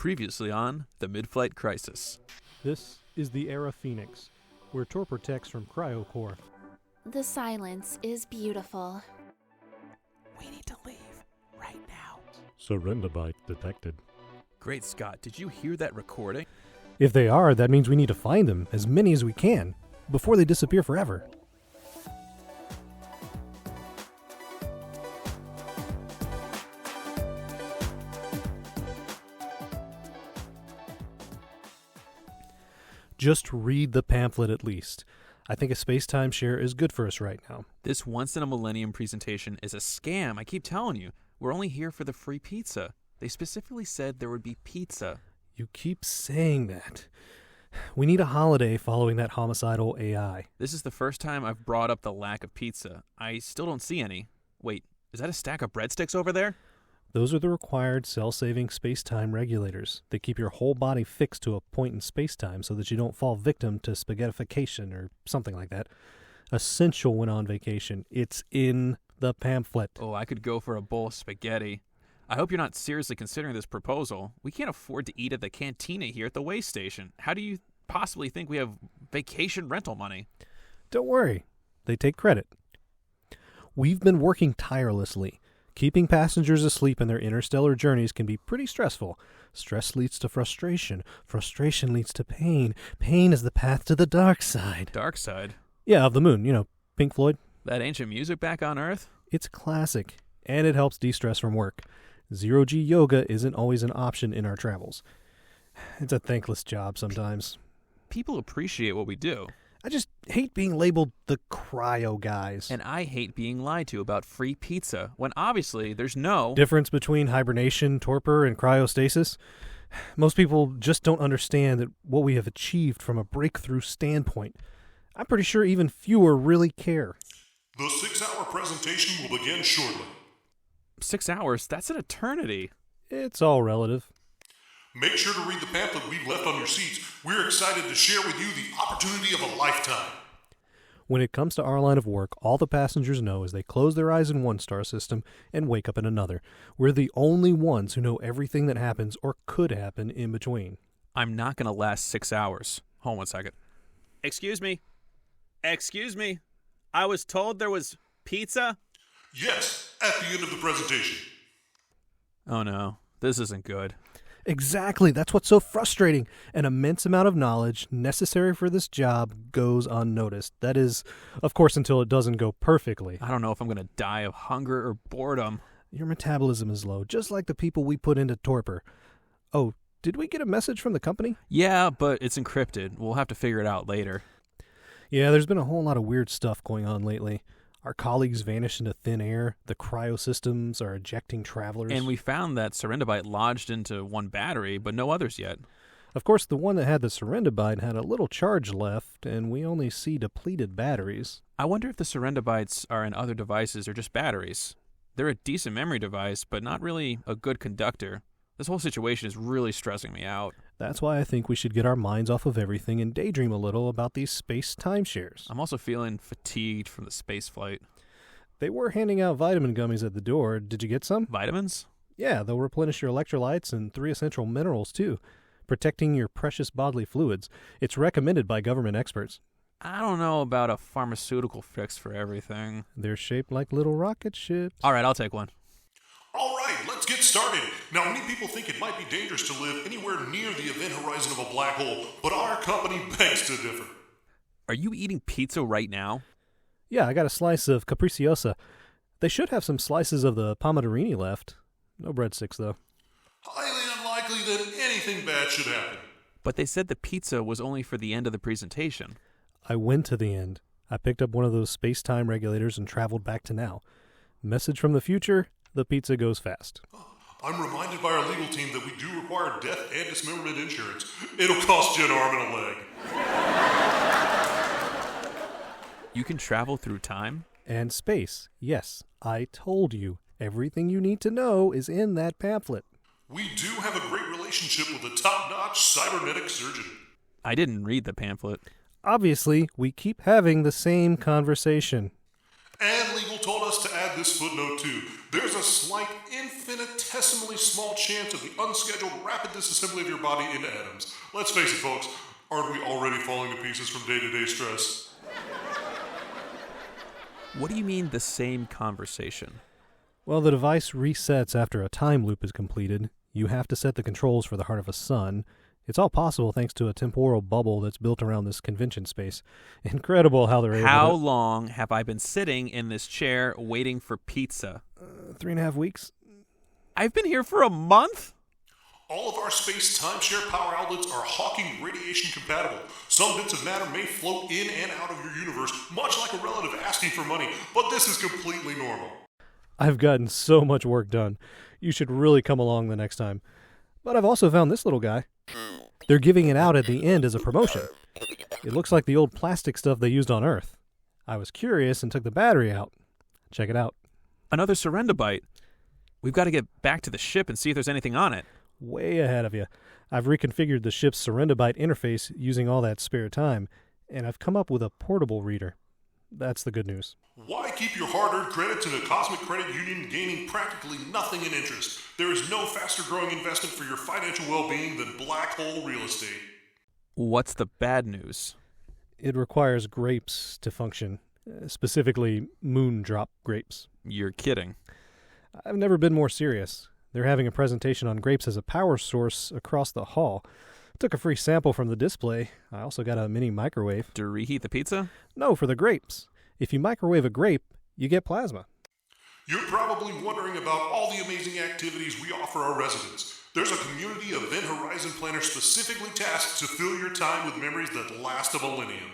Previously on the MidFlight Crisis. This is the Era Phoenix. We're Torpor Techs from Cryo Corp. The silence is beautiful. We need to leave right now. Serendibite detected. Great Scott, did you hear that recording? If they are, that means we need to find them, as many as we can, before they disappear forever. Just read the pamphlet at least. I think a space-time share is good for us right now. This once-in-a-millennium presentation is a scam, I keep telling you. We're only here for the free pizza. They specifically said there would be pizza. You keep saying that. We need a holiday following that homicidal AI. This is the first time I've brought up the lack of pizza. I still don't see any. Wait, is that a stack of breadsticks over there? Those are the required cell-saving space-time regulators. They keep your whole body fixed to a point in space-time so that you don't fall victim to spaghettification or something like that. Essential when on vacation. It's in the pamphlet. Oh, I could go for a bowl of spaghetti. I hope you're not seriously considering this proposal. We can't afford to eat at the cantina here at the way station. How do you possibly think we have vacation rental money? Don't worry. They take credit. We've been working tirelessly. Keeping passengers asleep in their interstellar journeys can be pretty stressful. Stress leads to frustration. Frustration leads to pain. Pain is the path to the dark side. Dark side? Yeah, of the moon. You know, Pink Floyd. That ancient music back on Earth? It's classic, and it helps de-stress from work. Zero-G yoga isn't always an option in our travels. It's a thankless job sometimes. People appreciate what we do. I just hate being labeled the cryo guys. And I hate being lied to about free pizza, when obviously there's no difference between hibernation, torpor, and cryostasis. Most people just don't understand that what we have achieved from a breakthrough standpoint. I'm pretty sure even fewer really care. The 6-hour presentation will begin shortly. 6 hours? That's an eternity. It's all relative. Make sure to read the pamphlet we've left on your seats. We're excited to share with you the opportunity of a lifetime. When it comes to our line of work, all the passengers know is they close their eyes in one star system and wake up in another. We're the only ones who know everything that happens or could happen in between. I'm not going to last 6 hours. Hold on 1 second. Excuse me. I was told there was pizza? Yes, at the end of the presentation. Oh no, this isn't good. Exactly. That's what's so frustrating. An immense amount of knowledge necessary for this job goes unnoticed. That is, of course, until it doesn't go perfectly. I don't know if I'm going to die of hunger or boredom. Your metabolism is low, just like the people we put into Torpor. Oh, did we get a message from the company? Yeah, but it's encrypted. We'll have to figure it out later. Yeah, there's been a whole lot of weird stuff going on lately. Our colleagues vanish into thin air. The cryo systems are ejecting travelers. And we found that serendibite lodged into one battery, but no others yet. Of course, the one that had the serendibite had a little charge left, and we only see depleted batteries. I wonder if the serendibites are in other devices or just batteries. They're a decent memory device, but not really a good conductor. This whole situation is really stressing me out. That's why I think we should get our minds off of everything and daydream a little about these space timeshares. I'm also feeling fatigued from the space flight. They were handing out vitamin gummies at the door. Did you get some? Vitamins? Yeah, they'll replenish your electrolytes and 3 essential minerals, too, protecting your precious bodily fluids. It's recommended by government experts. I don't know about a pharmaceutical fix for everything. They're shaped like little rocket ships. All right, I'll take one. All right, let's get started. Now, many people think it might be dangerous to live anywhere near the event horizon of a black hole, but our company begs to differ. Are you eating pizza right now? Yeah, I got a slice of capricciosa. They should have some slices of the pomodorini left. No breadsticks, though. Highly unlikely that anything bad should happen. But they said the pizza was only for the end of the presentation. I went to the end. I picked up one of those space-time regulators and traveled back to now. Message from the future: the pizza goes fast. I'm reminded by our legal team that we do require death and dismemberment insurance. It'll cost you an arm and a leg. You can travel through time? And space. Yes, I told you. Everything you need to know is in that pamphlet. We do have a great relationship with a top-notch cybernetic surgeon. I didn't read the pamphlet. Obviously, we keep having the same conversation. And legal told us to add add this footnote too. There's a slight, infinitesimally small chance of the unscheduled rapid disassembly of your body into atoms. Let's face it, folks, aren't we already falling to pieces from day-to-day stress? What do you mean the same conversation? Well, the device resets after a time loop is completed. You have to set the controls for the heart of a sun. It's all possible thanks to a temporal bubble that's built around this convention space. Incredible how they're able to... How long have I been sitting in this chair waiting for pizza? 3.5 weeks. I've been here for a month? All of our space timeshare power outlets are Hawking radiation compatible. Some bits of matter may float in and out of your universe, much like a relative asking for money, but this is completely normal. I've gotten so much work done. You should really come along the next time. But I've also found this little guy. They're giving it out at the end as a promotion. It looks like the old plastic stuff they used on Earth. I was curious and took the battery out. Check it out. Another serendibite. We've got to get back to the ship and see if there's anything on it. Way ahead of you. I've reconfigured the ship's serendibite interface using all that spare time, and I've come up with a portable reader. That's the good news. Why keep your hard-earned credits in a cosmic credit union gaining practically nothing in interest? There is no faster-growing investment for your financial well-being than black hole real estate. What's the bad news? It requires grapes to function, specifically moon drop grapes. You're kidding. I've never been more serious. They're having a presentation on grapes as a power source across the hall. Took a free sample from the display. I also got a mini microwave. To reheat the pizza? No, for the grapes. If you microwave a grape, you get plasma. You're probably wondering about all the amazing activities we offer our residents. There's a community event horizon planner specifically tasked to fill your time with memories that last a millennium.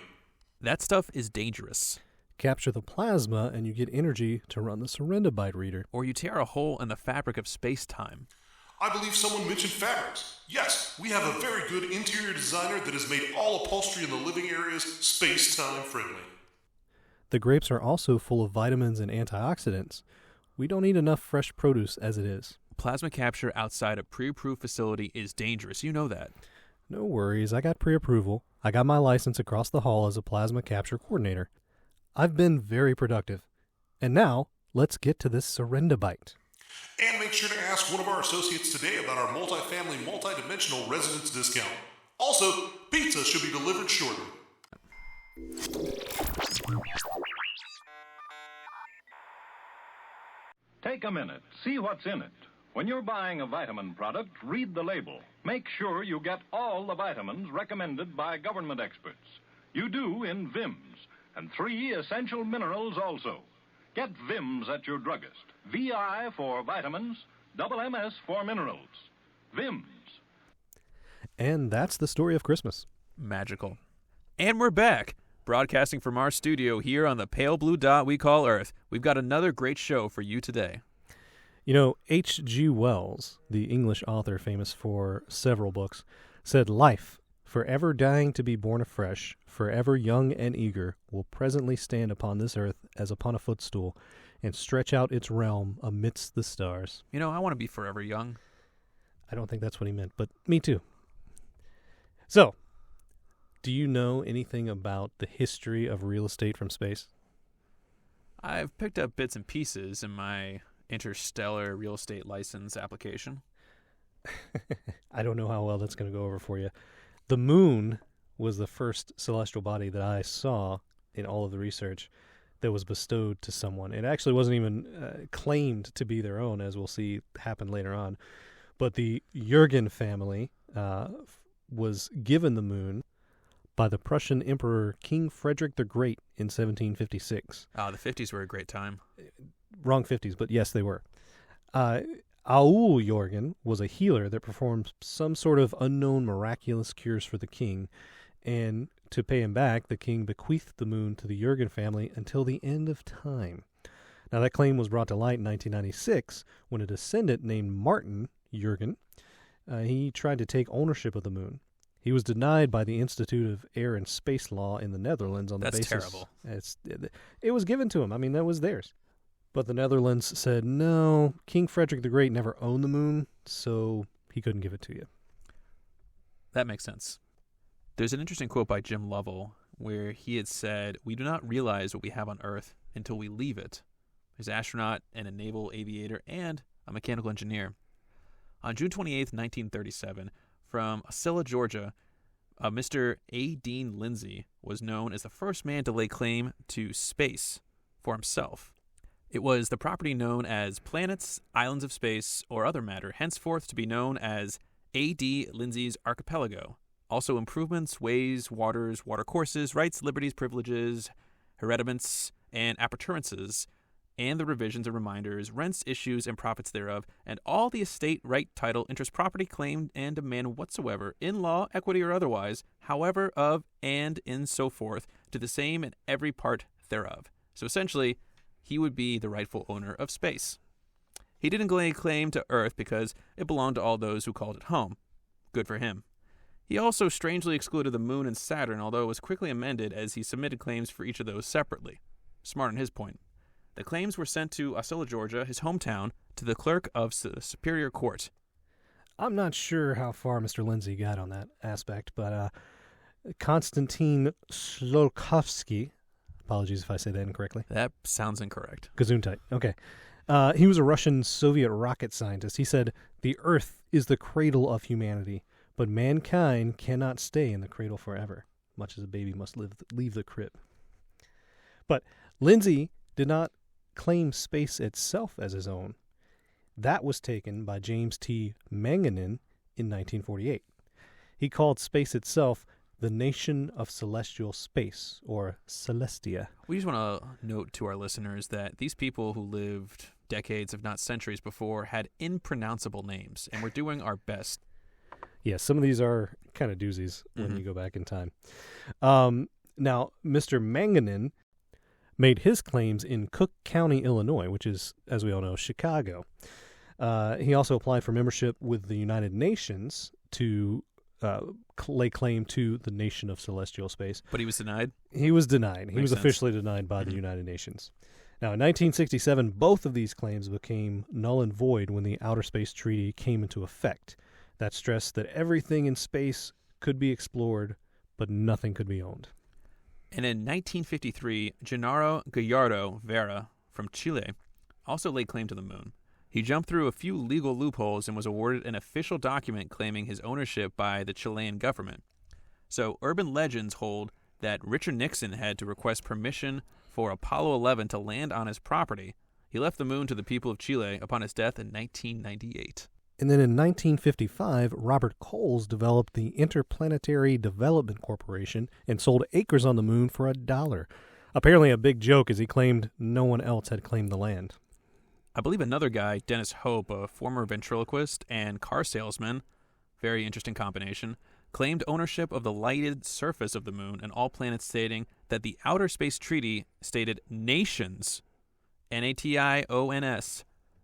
That stuff is dangerous. Capture the plasma and you get energy to run the serendibite reader. Or you tear a hole in the fabric of space-time. I believe someone mentioned fabrics. Yes, we have a very good interior designer that has made all upholstery in the living areas space-time friendly. The grapes are also full of vitamins and antioxidants. We don't eat enough fresh produce as it is. Plasma capture outside a pre-approved facility is dangerous. You know that. No worries. I got pre-approval. I got my license across the hall as a plasma capture coordinator. I've been very productive. And now, let's get to this serendibite. And make sure to ask one of our associates today about our multifamily, multidimensional residence discount. Also, pizza should be delivered shortly. Take a minute. See what's in it. When you're buying a vitamin product, read the label. Make sure you get all the vitamins recommended by government experts. You do in VIMS, and 3 essential minerals also. Get VIMS at your druggist. VI for vitamins, double MS for minerals. VIMS. And that's the story of Christmas. Magical. And we're back, broadcasting from our studio here on the pale blue dot we call Earth. We've got another great show for you today. You know, H.G. Wells, the English author famous for several books, said, "Life, forever dying to be born afresh, forever young and eager, will presently stand upon this earth as upon a footstool, and stretch out its realm amidst the stars." You know, I want to be forever young. I don't think that's what he meant, but me too. So, do you know anything about the history of real estate from space? I've picked up bits and pieces in my interstellar real estate license application. I don't know how well that's going to go over for you. The moon was the first celestial body that I saw in all of the research that was bestowed to someone. It actually wasn't even claimed to be their own, as we'll see happen later on. But the Jürgen family was given the moon by the Prussian Emperor King Frederick the Great in 1756. The 50s were a great time. Wrong 50s, but yes, they were. Aul Jürgen was a healer that performed some sort of unknown miraculous cures for the king, and to pay him back, the king bequeathed the moon to the Jürgen family until the end of time. Now, that claim was brought to light in 1996 when a descendant named Martin Jürgen, he tried to take ownership of the moon. He was denied by the Institute of Air and Space Law in the Netherlands on the basis... That's terrible. It was given to him. I mean, that was theirs. But the Netherlands said, no, King Frederick the Great never owned the moon, so he couldn't give it to you. That makes sense. There's an interesting quote by Jim Lovell where he had said, "We do not realize what we have on Earth until we leave it. He's an astronaut and a naval aviator and a mechanical engineer. On June 28, 1937, from Ocilla, Georgia, Mr. A. Dean Lindsay was known as the first man to lay claim to space for himself. It was the property known as planets, islands of space, or other matter, henceforth to be known as A.D. Lindsay's Archipelago. Also improvements, ways, waters, watercourses, rights, liberties, privileges, hereditaments, and appurtenances, and the revisions and reminders, rents, issues, and profits thereof, and all the estate, right, title, interest, property, claim, and demand whatsoever, in law, equity, or otherwise, however, of, and in so forth, to the same and every part thereof. So essentially, he would be the rightful owner of space. He didn't lay claim to Earth because it belonged to all those who called it home. Good for him. He also strangely excluded the Moon and Saturn, although it was quickly amended as he submitted claims for each of those separately. Smart on his point. The claims were sent to Ocilla, Georgia, his hometown, to the clerk of the Superior Court. I'm not sure how far Mr. Lindsay got on that aspect, but Konstantin Tsiolkovsky, apologies if I say that incorrectly. That sounds incorrect. Gesundheit. Okay. He was a Russian Soviet rocket scientist. He said, "The Earth is the cradle of humanity, but mankind cannot stay in the cradle forever, much as a baby must leave the crib." But Lindsay did not claim space itself as his own. That was taken by James T. Manganin in 1948. He called space itself the nation of celestial space, or Celestia. We just want to note to our listeners that these people who lived decades, if not centuries before, had impronounceable names, and we're doing our best. Yeah, some of these are kind of doozies when you go back in time. Now, Mr. Manganin made his claims in Cook County, Illinois, which is, as we all know, Chicago. He also applied for membership with the United Nations to lay claim to the nation of celestial space. But he was denied? He was denied. He was sense. officially denied by the United Nations. Now, in 1967, both of these claims became null and void when the Outer Space Treaty came into effect. That stressed that everything in space could be explored, but nothing could be owned. And in 1953, Gennaro Gallardo Vera from Chile also laid claim to the moon. He jumped through a few legal loopholes and was awarded an official document claiming his ownership by the Chilean government. So urban legends hold that Richard Nixon had to request permission for Apollo 11 to land on his property. He left the moon to the people of Chile upon his death in 1998. And then in 1955, Robert Coles developed the Interplanetary Development Corporation and sold acres on the moon for $1. Apparently a big joke, as he claimed no one else had claimed the land. I believe another guy, Dennis Hope, a former ventriloquist and car salesman, very interesting combination, claimed ownership of the lighted surface of the moon and all planets, stating that the Outer Space Treaty stated nations, N-A-T-I-O-N-S,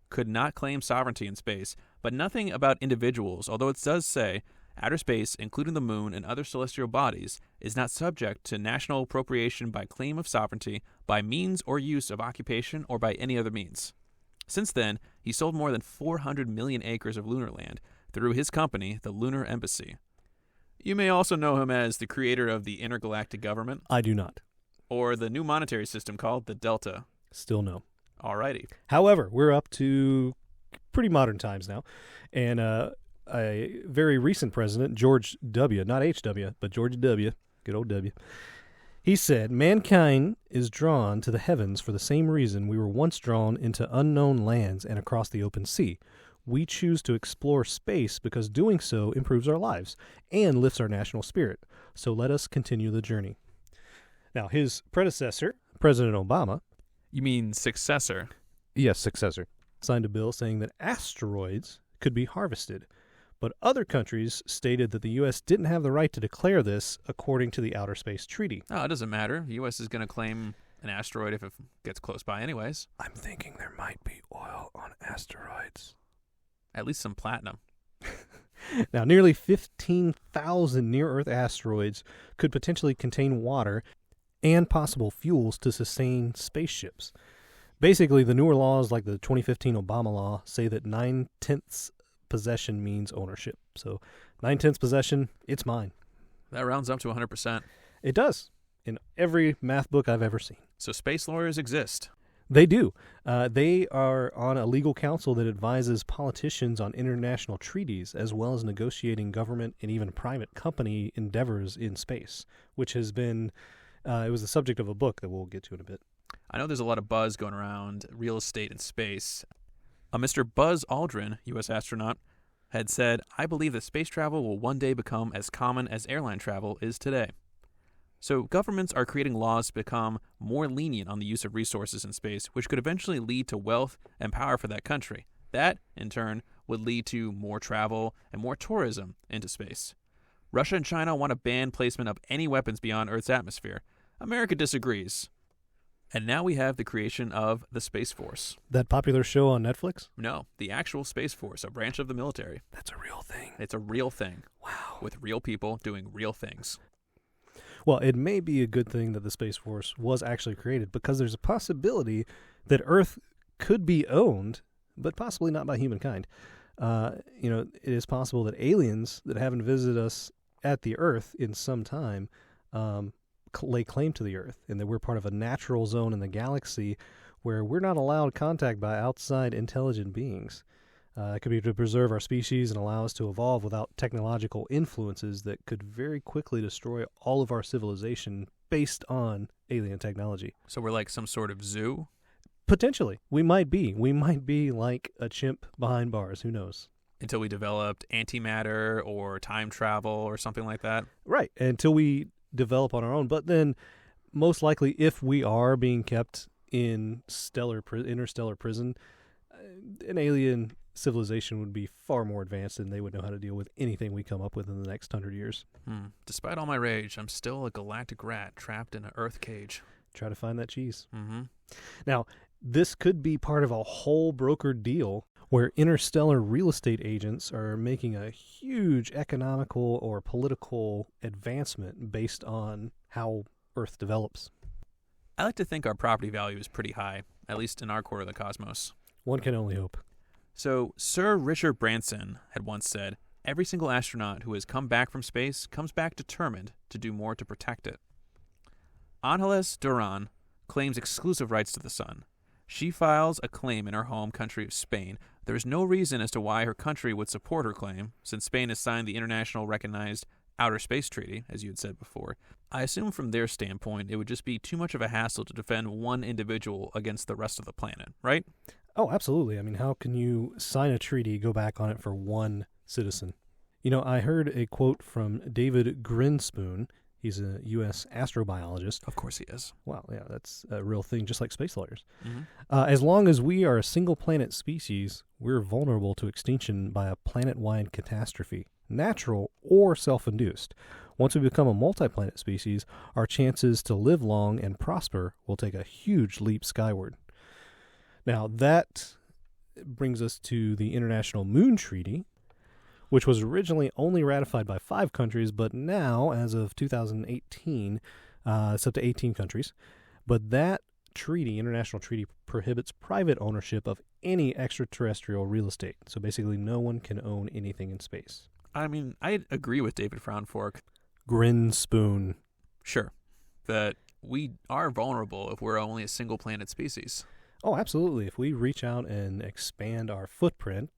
could not claim sovereignty in space, but nothing about individuals, although it does say outer space, including the moon and other celestial bodies, is not subject to national appropriation by claim of sovereignty, by means or use of occupation, or by any other means. Since then, he sold more than 400 million acres of lunar land through his company, the Lunar Embassy. You may also know him as the creator of the intergalactic government. I do not. Or the new monetary system called the Delta. Still no. Alrighty. However, we're up to pretty modern times now, and a very recent president, George W., not H.W., but George W., good old W., he said, "Mankind is drawn to the heavens for the same reason we were once drawn into unknown lands and across the open sea. We choose to explore space because doing so improves our lives and lifts our national spirit. So let us continue the journey." Now, his predecessor, President Obama... You mean successor? Yes, successor. Signed a bill saying that asteroids could be harvested. But other countries stated that the U.S. didn't have the right to declare this according to the Outer Space Treaty. Oh, it doesn't matter. The U.S. is going to claim an asteroid if it gets close by anyways. I'm thinking there might be oil on asteroids. At least some platinum. Now, nearly 15,000 near-Earth asteroids could potentially contain water and possible fuels to sustain spaceships. Basically, the newer laws, like the 2015 Obama law, say that 9/10 possession means ownership. So 9/10 possession, it's mine. That rounds up to 100%. It does, in every math book I've ever seen. So space lawyers exist. They do. They are on a legal council that advises politicians on international treaties, as well as negotiating government and even private company endeavors in space, which has been, it was the subject of a book that we'll get to in a bit. I know there's a lot of buzz going around real estate and space. Mr. Buzz Aldrin, U.S. astronaut, had said, "I believe that space travel will one day become as common as airline travel is today." So governments are creating laws to become more lenient on the use of resources in space, which could eventually lead to wealth and power for that country. That, in turn, would lead to more travel and more tourism into space. Russia and China want to ban placement of any weapons beyond Earth's atmosphere. America disagrees. And now we have the creation of the Space Force. That popular show on Netflix? No, the actual Space Force, a branch of the military. That's a real thing. It's a real thing. Wow. With real people doing real things. Well, it may be a good thing that the Space Force was actually created, because there's a possibility that Earth could be owned, but possibly not by humankind. It is possible that aliens that haven't visited us at the Earth in some time lay claim to the Earth, and that we're part of a natural zone in the galaxy where we're not allowed contact by outside intelligent beings. It could be to preserve our species and allow us to evolve without technological influences that could very quickly destroy all of our civilization based on alien technology. So we're like some sort of zoo? Potentially. We might be. We might be like a chimp behind bars. Who knows? Until we developed antimatter or time travel or something like that? Right. Until we develop on our own. But then, most likely, if we are being kept in interstellar prison, an alien civilization would be far more advanced, and they would know how to deal with anything we come up with in the next 100 years. Despite all my rage, I'm still a galactic rat trapped in an Earth cage. Try to find that cheese. Mm-hmm. Now, this could be part of a whole brokered deal where interstellar real estate agents are making a huge economical or political advancement based on how Earth develops. I like to think our property value is pretty high, at least in our quarter of the cosmos. One can only hope. So, Sir Richard Branson had once said, "Every single astronaut who has come back from space comes back determined to do more to protect it." Angeles Duran claims exclusive rights to the sun. She files a claim in her home country of Spain. There is no reason as to why her country would support her claim, since Spain has signed the international recognized Outer Space Treaty, as you had said before. I assume from their standpoint it would just be too much of a hassle to defend one individual against the rest of the planet, right? Oh, absolutely. I mean, how can you sign a treaty, go back on it for one citizen? I heard a quote from David Grinspoon. He's a U.S. astrobiologist. Of course he is. Wow, yeah, that's a real thing, just like space lawyers. Mm-hmm. As long as we are a single-planet species, we're vulnerable to extinction by a planet-wide catastrophe, natural or self-induced. Once we become a multi-planet species, our chances to live long and prosper will take a huge leap skyward. Now, that brings us to the International Moon Treaty, which was originally only ratified by 5 countries, but now, as of 2018, it's up to 18 countries. But that treaty, international treaty, prohibits private ownership of any extraterrestrial real estate. So basically, no one can own anything in space. I mean, I agree with David Frownfork. Grinspoon. Sure. That we are vulnerable if we're only a single planet species. Oh, absolutely. If we reach out and expand our footprint,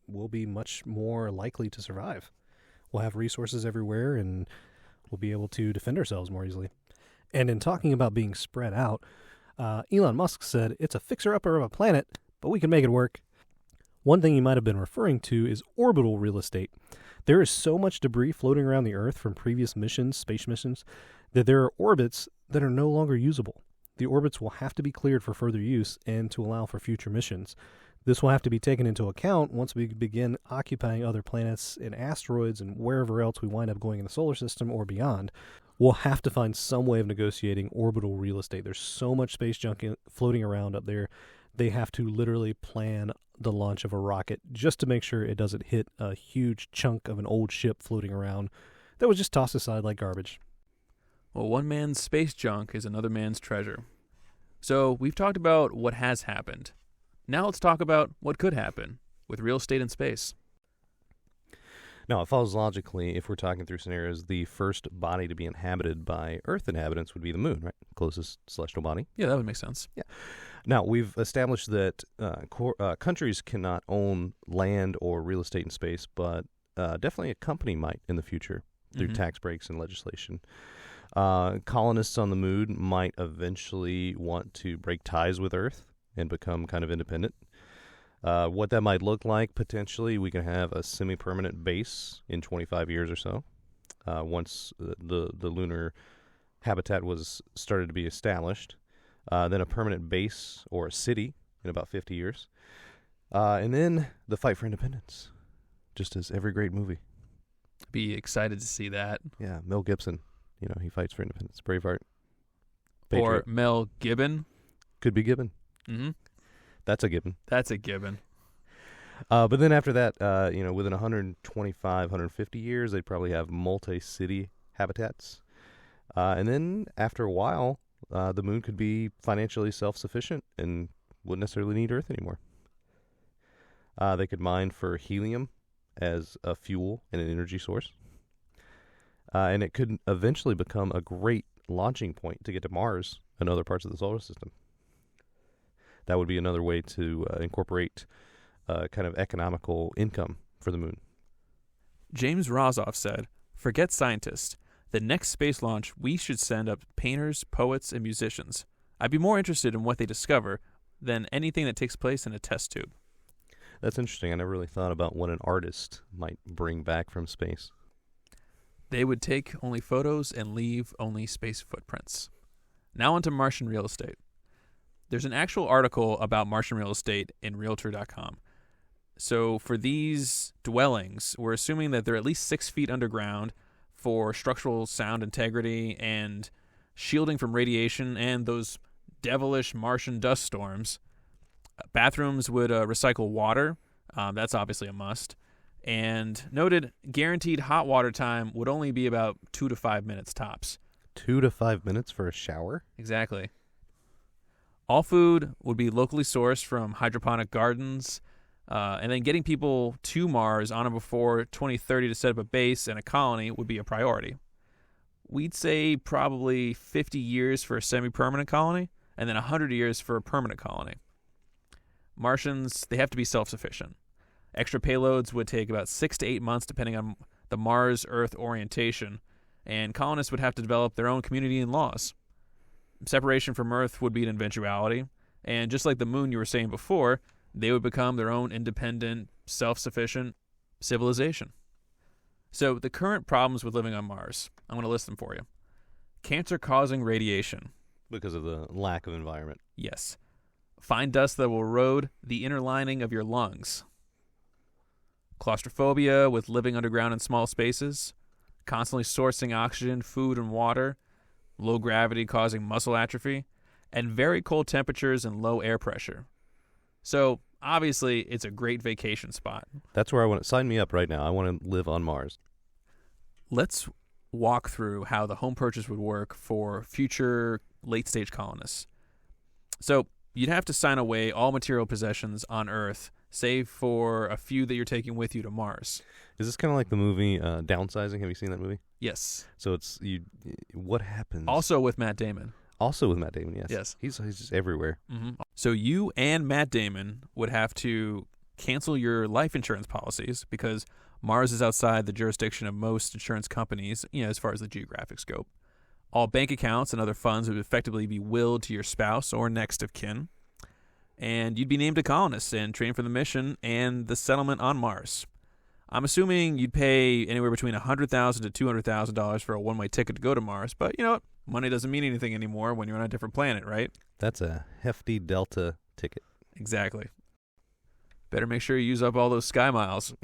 we'll be much more likely to survive. We'll have resources everywhere, and we'll be able to defend ourselves more easily. And in talking about being spread out, Elon Musk said it's a fixer-upper of a planet, but we can make it work. One thing he might have been referring to is orbital real estate. There is so much debris floating around the Earth from previous missions, space missions, that there are orbits that are no longer usable. The orbits will have to be cleared for further use and to allow for future missions. This will have to be taken into account once we begin occupying other planets and asteroids and wherever else we wind up going in the solar system or beyond. We'll have to find some way of negotiating orbital real estate. There's so much space junk floating around up there. They have to literally plan the launch of a rocket just to make sure it doesn't hit a huge chunk of an old ship floating around that was just tossed aside like garbage. Well, one man's space junk is another man's treasure. So we've talked about what has happened. Now let's talk about what could happen with real estate in space. Now, it follows logically, if we're talking through scenarios, the first body to be inhabited by Earth inhabitants would be the moon, right? Closest celestial body. Yeah, that would make sense. Now, we've established that countries cannot own land or real estate in space, but definitely a company might in the future through tax breaks and legislation. Colonists on the moon might eventually want to break ties with Earth and become kind of independent. What that might look like, potentially, we can have a semi-permanent base in 25 years or so, once the lunar habitat was started to be established. Then a permanent base or a city in about 50 years. And then the fight for independence, just as every great movie. Be excited to see that. Yeah, Mel Gibson, he fights for independence. Braveheart. Or Patriot. Mel Gibbon. Could be Gibbon. Mm-hmm. That's a Gibbon. That's a Gibbon. But then after that, within 125, 150 years, they'd probably have multi-city habitats. And then after a while, the moon could be financially self-sufficient and wouldn't necessarily need Earth anymore. They could mine for helium as a fuel and an energy source. And it could eventually become a great launching point to get to Mars and other parts of the solar system. That would be another way to incorporate kind of economical income for the moon. James Rosoff said, "Forget scientists. The next space launch, we should send up painters, poets, and musicians. I'd be more interested in what they discover than anything that takes place in a test tube." That's interesting. I never really thought about what an artist might bring back from space. They would take only photos and leave only space footprints. Now onto Martian real estate. There's an actual article about Martian real estate in Realtor.com. So for these dwellings, we're assuming that they're at least 6 feet underground for structural sound integrity and shielding from radiation and those devilish Martian dust storms. Bathrooms would recycle water. That's obviously a must. And noted guaranteed hot water time would only be about 2 to 5 minutes tops. 2 to 5 minutes for a shower? Exactly. All food would be locally sourced from hydroponic gardens, and then getting people to Mars on or before 2030 to set up a base and a colony would be a priority. We'd say probably 50 years for a semi-permanent colony, and then 100 years for a permanent colony. Martians, they have to be self-sufficient. Extra payloads would take about 6 to 8 months depending on the Mars-Earth orientation, and colonists would have to develop their own community and laws. Separation from Earth would be an eventuality, and just like the moon you were saying before, they would become their own independent, self-sufficient civilization. So the current problems with living on Mars, I'm going to list them for you. Cancer-causing radiation. Because of the lack of environment. Yes. Fine dust that will erode the inner lining of your lungs. Claustrophobia with living underground in small spaces. Constantly sourcing oxygen, food, and water. Low gravity causing muscle atrophy. And very cold temperatures and low air pressure. So, obviously, it's a great vacation spot. That's where I want to sign me up right now. I want to live on Mars. Let's walk through how the home purchase would work for future late-stage colonists. So, you'd have to sign away all material possessions on Earth, save for a few that you're taking with you to Mars. Is this kind of like the movie Downsizing? Have you seen that movie? Yes. So what happens? Also with Matt Damon. Also with Matt Damon, yes. Yes. He's just everywhere. Mm-hmm. So you and Matt Damon would have to cancel your life insurance policies because Mars is outside the jurisdiction of most insurance companies, as far as the geographic scope. All bank accounts and other funds would effectively be willed to your spouse or next of kin. And you'd be named a colonist and trained for the mission and the settlement on Mars. I'm assuming you'd pay anywhere between $100,000 to $200,000 for a one-way ticket to go to Mars, but you know what? Money doesn't mean anything anymore when you're on a different planet, right? That's a hefty Delta ticket. Exactly. Better make sure you use up all those sky miles.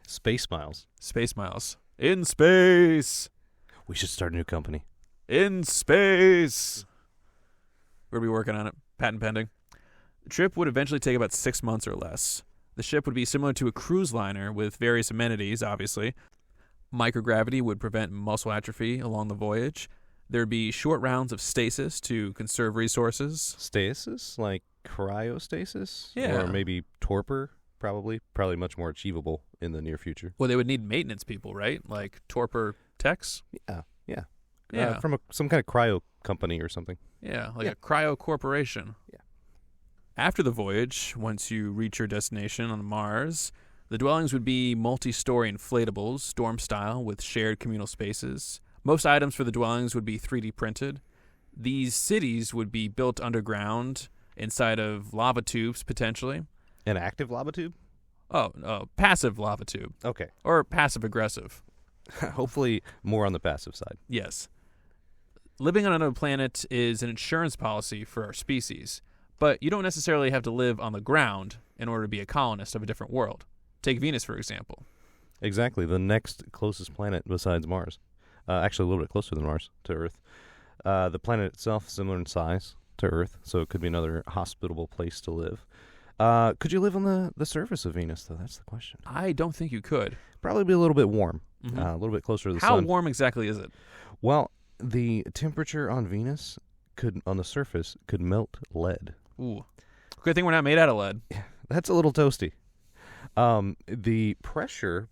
Space miles. Space miles. In space! We should start a new company. In space! We'll be working on it. Patent pending. The trip would eventually take about 6 months or less. The ship would be similar to a cruise liner with various amenities, obviously. Microgravity would prevent muscle atrophy along the voyage. There'd be short rounds of stasis to conserve resources. Stasis? Like cryostasis? Yeah. Or maybe torpor? Probably much more achievable in the near future. Well, they would need maintenance people, right? Like Torpor Techs? Yeah. From some kind of cryo company or something. Yeah, like a Cryo Corporation. Yeah. After the voyage, once you reach your destination on Mars, the dwellings would be multi-story inflatables, dorm style, with shared communal spaces. Most items for the dwellings would be 3D printed. These cities would be built underground, inside of lava tubes, potentially. An active lava tube? Oh, passive lava tube. Okay. Or passive-aggressive. Hopefully more on the passive side. Yes. Living on another planet is an insurance policy for our species, but you don't necessarily have to live on the ground in order to be a colonist of a different world. Take Venus, for example. Exactly. The next closest planet besides Mars. Actually, a little bit closer than Mars to Earth. The planet itself, similar in size to Earth, so it could be another hospitable place to live. Could you live on the surface of Venus, though? That's the question. I don't think you could. Probably be a little bit warm. Mm-hmm. A little bit closer to the How sun. warm exactly is it? Well, the temperature on Venus on the surface could melt lead. Ooh. Good thing we're not made out of lead. That's a little toasty. The pressure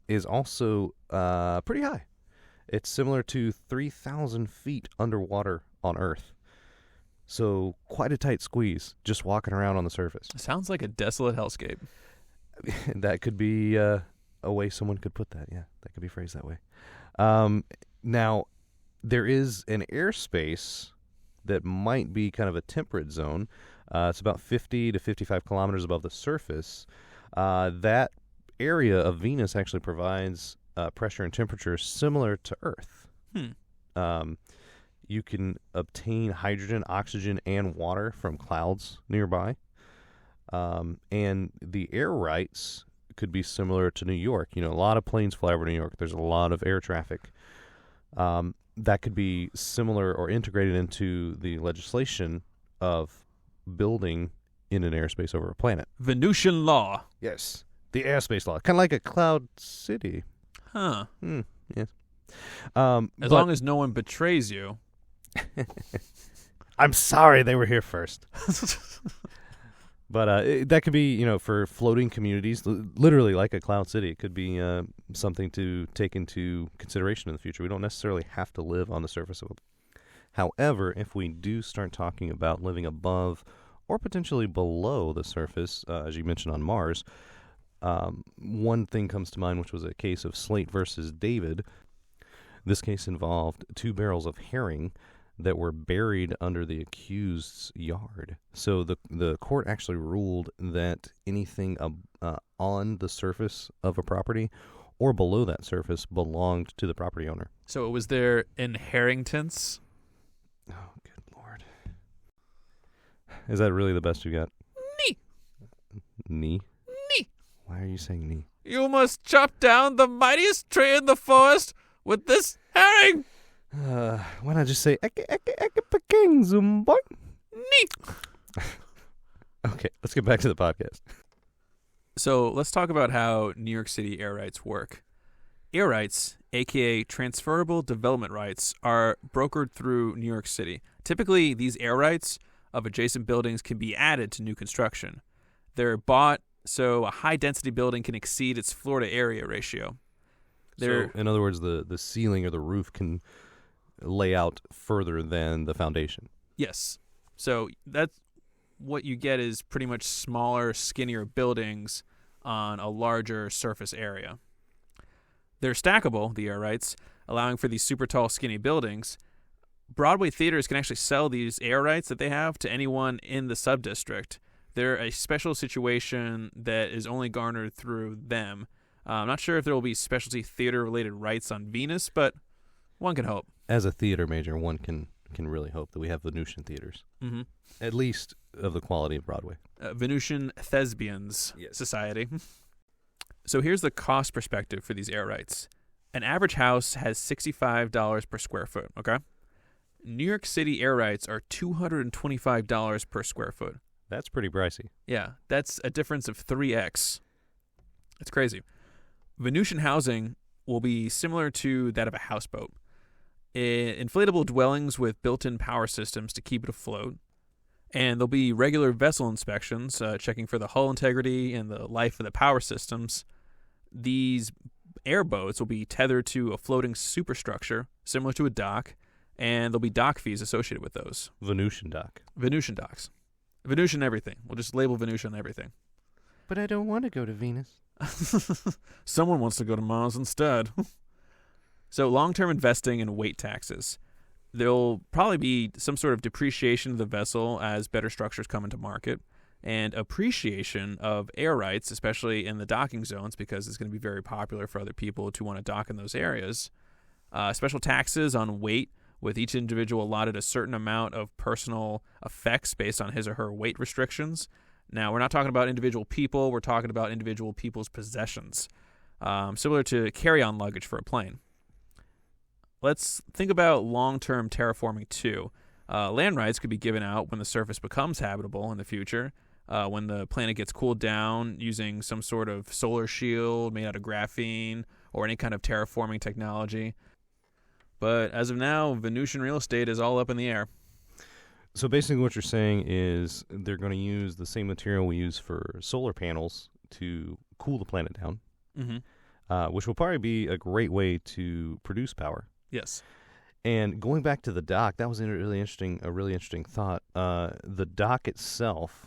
is also pretty high. It's similar to 3,000 feet underwater on Earth. So quite a tight squeeze just walking around on the surface. Sounds like a desolate hellscape. That could be a way someone could put that. Yeah, that could be phrased that way. Now, there is an airspace that might be kind of a temperate zone. It's about 50 to 55 kilometers above the surface. That area of Venus actually provides pressure and temperature similar to Earth. You can obtain hydrogen, oxygen, and water from clouds nearby. And the air rights could be similar to New York. You know, a lot of planes fly over New York. There's a lot of air traffic. That could be similar or integrated into the legislation of building in an airspace over a planet. Venusian law. Yes. The airspace law. Kind of like a cloud city. Huh. Yes. As long as no one betrays you. I'm sorry they were here first. But that could be, for floating communities, literally like a cloud city. It could be something to take into consideration in the future. We don't necessarily have to live on the surface of it. However, if we do start talking about living above or potentially below the surface, as you mentioned on Mars, one thing comes to mind, which was a case of Slate versus David. This case involved 2 barrels of herring that were buried under the accused's yard. So the court actually ruled that anything on the surface of a property or below that surface belonged to the property owner. So it was their inheritance? Oh, good Lord. Is that really the best you got? Nee. Knee? Nee. Why are you saying knee? You must chop down the mightiest tree in the forest with this herring. Why not just say Peking Zumboy? Nee. Okay, let's get back to the podcast. So let's talk about how New York City air rights work. Air rights, aka transferable development rights, are brokered through New York City. Typically, these air rights of adjacent buildings can be added to new construction. They're bought so a high-density building can exceed its floor-to-area ratio. So, in other words, the ceiling or the roof can lay out further than the foundation. Yes. So that's what you get is pretty much smaller, skinnier buildings on a larger surface area. They're stackable, the air rights, allowing for these super tall, skinny buildings. Broadway theaters can actually sell these air rights that they have to anyone in the sub-district. They're a special situation that is only garnered through them. I'm not sure if there will be specialty theater-related rights on Venus, but one can hope. As a theater major, one can really hope that we have Venusian theaters. Mm-hmm. At least of the quality of Broadway. Venusian Thespians Society. So here's the cost perspective for these air rights. An average house has $65 per square foot, okay? New York City air rights are $225 per square foot. That's pretty pricey. Yeah, that's a difference of 3x. It's crazy. Venusian housing will be similar to that of a houseboat. Inflatable dwellings with built-in power systems to keep it afloat. And there'll be regular vessel inspections, checking for the hull integrity and the life of the power systems. These airboats will be tethered to a floating superstructure, similar to a dock, and there'll be dock fees associated with those. Venusian dock. Venusian docks. Venusian everything. We'll just label Venusian everything. But I don't want to go to Venus. Someone wants to go to Mars instead. So long-term investing in weight taxes. There'll probably be some sort of depreciation of the vessel as better structures come into market, and appreciation of air rights, especially in the docking zones, because it's going to be very popular for other people to want to dock in those areas. Special taxes on weight, with each individual allotted a certain amount of personal effects based on his or her weight restrictions. Now, we're not talking about individual people. We're talking about individual people's possessions, similar to carry-on luggage for a plane. Let's think about long-term terraforming, too. Land rights could be given out when the surface becomes habitable in the future, when the planet gets cooled down using some sort of solar shield made out of graphene or any kind of terraforming technology. But as of now, Venusian real estate is all up in the air. So basically what you're saying is they're going to use the same material we use for solar panels to cool the planet down, which will probably be a great way to produce power. Yes. And going back to the dock, that was a really interesting thought. The dock itself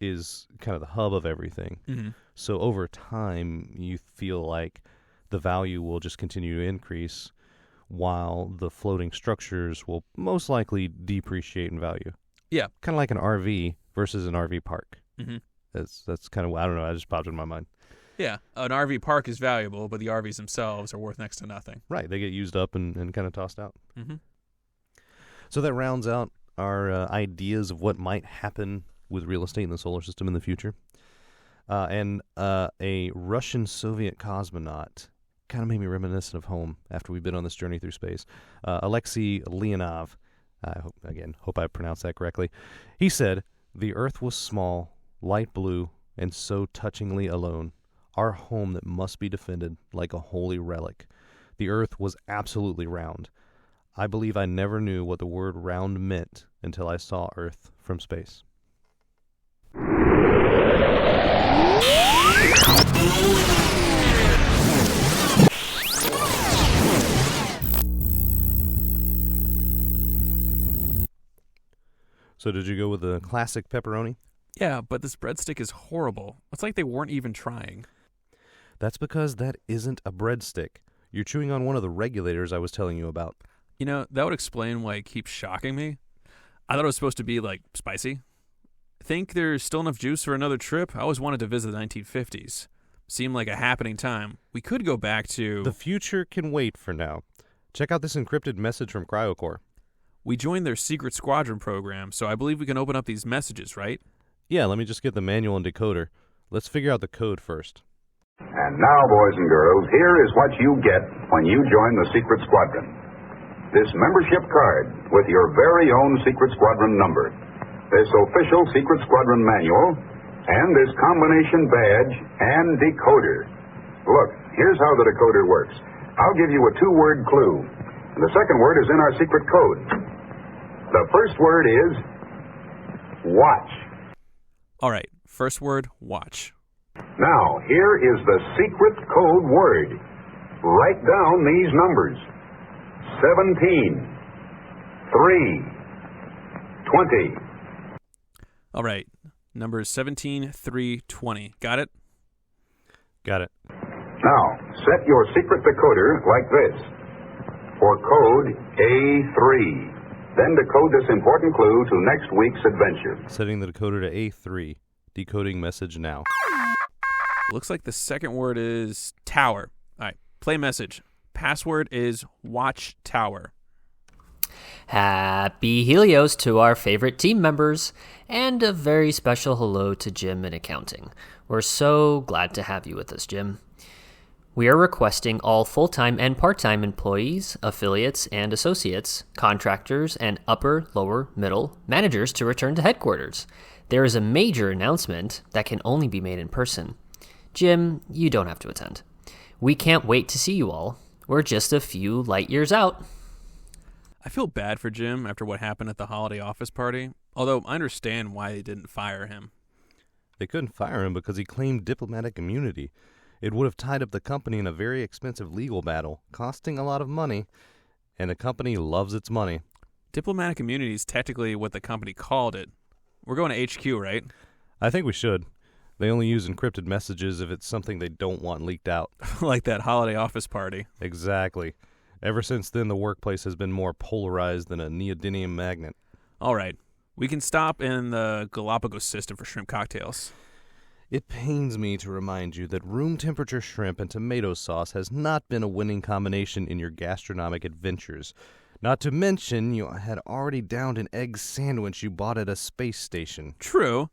is kind of the hub of everything. Mm-hmm. So over time, you feel like the value will just continue to increase while the floating structures will most likely depreciate in value. Yeah. Kind of like an RV versus an RV park. Mm-hmm. That's kind of, I don't know, that just popped in my mind. Yeah, an RV park is valuable, but the RVs themselves are worth next to nothing. Right, they get used up and kind of tossed out. Mm-hmm. So that rounds out our ideas of what might happen with real estate in the solar system in the future. And a Russian-Soviet cosmonaut kind of made me reminiscent of home after we've been on this journey through space. Alexei Leonov, I hope I pronounced that correctly. He said, "The Earth was small, light blue, and so touchingly alone. Our home that must be defended like a holy relic. The Earth was absolutely round. I believe I never knew what the word round meant until I saw Earth from space." So did you go with the classic pepperoni? Yeah, but this breadstick is horrible. It's like they weren't even trying. That's because that isn't a breadstick. You're chewing on one of the regulators I was telling you about. You know, that would explain why it keeps shocking me. I thought it was supposed to be, like, spicy. Think there's still enough juice for another trip? I always wanted to visit the 1950s. Seemed like a happening time. We could go back to... The future can wait for now. Check out this encrypted message from Cryo Corp. We joined their secret squadron program, so I believe we can open up these messages, right? Yeah, let me just get the manual and decoder. Let's figure out the code first. And now, boys and girls, here is what you get when you join the Secret Squadron. This membership card with your very own Secret Squadron number, this official Secret Squadron manual, and this combination badge and decoder. Look, here's how the decoder works. I'll give you a two-word clue, and the second word is in our secret code. The first word is watch. All right, first word, watch. Now, here is the secret code word. Write down these numbers. 17, 3, 20. All right, numbers 17, 3, 20. Got it? Got it. Now, set your secret decoder like this. For code A3. Then decode this important clue to next week's adventure. Setting the decoder to A3. Decoding message now. Looks like the second word is tower. All right, play message. Password is watchtower. Happy Helios to our favorite team members, and a very special hello to Jim in accounting. We're so glad to have you with us, Jim. We are requesting all full-time and part-time employees, affiliates and associates, contractors, and upper, lower, middle managers to return to headquarters. There is a major announcement that can only be made in person. Jim, you don't have to attend. We can't wait to see you all. We're just a few light years out. I feel bad for Jim after what happened at the holiday office party, although I understand why they didn't fire him. They couldn't fire him because he claimed diplomatic immunity. It would have tied up the company in a very expensive legal battle, costing a lot of money, and the company loves its money. Diplomatic immunity is technically what the company called it. We're going to HQ, right? I think we should. They only use encrypted messages if it's something they don't want leaked out. Like that holiday office party. Exactly. Ever since then, the workplace has been more polarized than a neodymium magnet. All right. We can stop in the Galapagos system for shrimp cocktails. It pains me to remind you that room temperature shrimp and tomato sauce has not been a winning combination in your gastronomic adventures. Not to mention, you had already downed an egg sandwich you bought at a space station. True.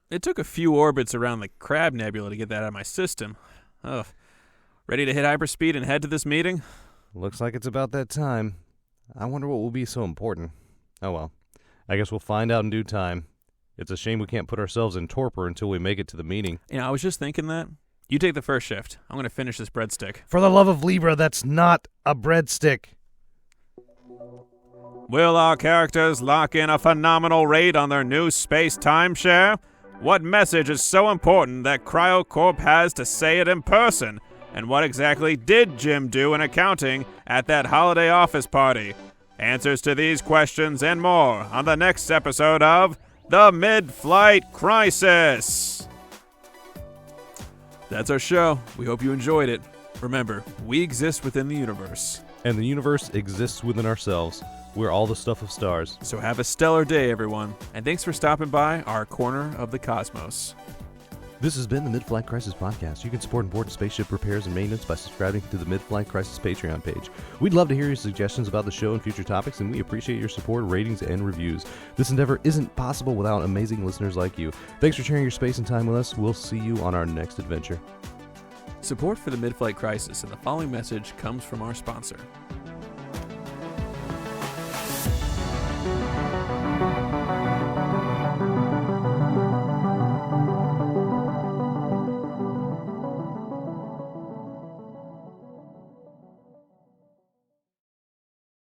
It took a few orbits around the Crab Nebula to get that out of my system. Ugh. Ready to hit hyperspeed and head to this meeting? Looks like it's about that time. I wonder what will be so important. Oh well. I guess we'll find out in due time. It's a shame we can't put ourselves in torpor until we make it to the meeting. I was just thinking that. You take the first shift. I'm going to finish this breadstick. For the love of Libra, that's not a breadstick. Will our characters lock in a phenomenal rate on their new space timeshare? What message is so important that Cryo Corp has to say it in person? And what exactly did Jim do in accounting at that holiday office party? Answers to these questions and more on the next episode of The MidFlight Crisis. That's our show. We hope you enjoyed it. Remember, we exist within the universe. And the universe exists within ourselves. We're all the stuff of stars. So have a stellar day, everyone. And thanks for stopping by our corner of the cosmos. This has been the MidFlight Crisis Podcast. You can support important spaceship repairs and maintenance by subscribing to the MidFlight Crisis Patreon page. We'd love to hear your suggestions about the show and future topics, and we appreciate your support, ratings, and reviews. This endeavor isn't possible without amazing listeners like you. Thanks for sharing your space and time with us. We'll see you on our next adventure. Support for the MidFlight Crisis and the following message comes from our sponsor.